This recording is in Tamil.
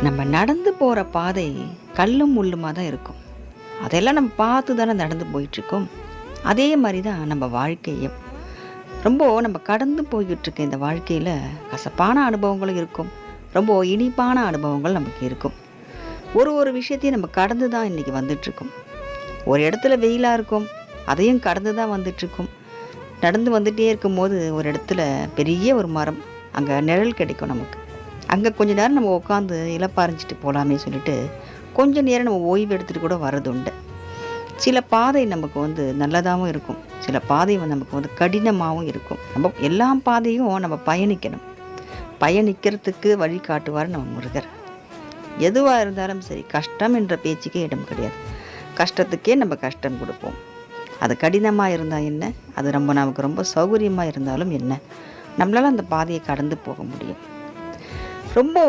நம்ம நடந்து போகிற பாதை கல்லும் முள்ளுமா தான் இருக்கும். அதெல்லாம் நம்ம பார்த்து தானே நடந்து போயிட்டுருக்கோம். அதே மாதிரி தான் நம்ம வாழ்க்கையும். நம்ம கடந்து போய்கிட்டு இருக்க இந்த வாழ்க்கையில் கசப்பான அனுபவங்களும் இருக்கும், ரொம்ப இனிப்பான அனுபவங்கள் நமக்கு இருக்கும். ஒரு விஷயத்தையும் நம்ம கடந்து தான் இன்றைக்கி வந்துட்டுருக்கோம். ஒரு இடத்துல வெயிலாக இருக்கும், அதையும் கடந்து தான் வந்துட்டுருக்கோம். நடந்து வந்துகிட்டே இருக்கும்போது ஒரு இடத்துல பெரிய ஒரு மரம், அங்கே நிழல் கிடைக்கும் நமக்கு. அங்கே கொஞ்ச நேரம் நம்ம உட்காந்து இலப்பாரிஞ்சிட்டு போகலாமே சொல்லிட்டு கொஞ்சம் நேரம் நம்ம ஓய்வு எடுத்துகிட்டு கூட வர்றது உண்டு. சில பாதை நமக்கு நல்லதாகவும் இருக்கும், சில பாதை நமக்கு கடினமாகவும் இருக்கும். நம்ம எல்லா பாதையும் நம்ம பயணிக்கணும். பயணிக்கிறதுக்கு வழி காட்டுவார் நம்ம முருகர். எதுவாக இருந்தாலும் சரி, கஷ்டம் என்ற பேச்சுக்கே இடம் கிடையாது. கஷ்டத்துக்கே நம்ம கஷ்டம் கொடுப்போம். அது கடினமாக இருந்தால் என்ன, அது நமக்கு ரொம்ப சௌகரியமாக இருந்தாலும் என்ன, நம்மளால் அந்த பாதையை கடந்து போக முடியும். ரொம்ப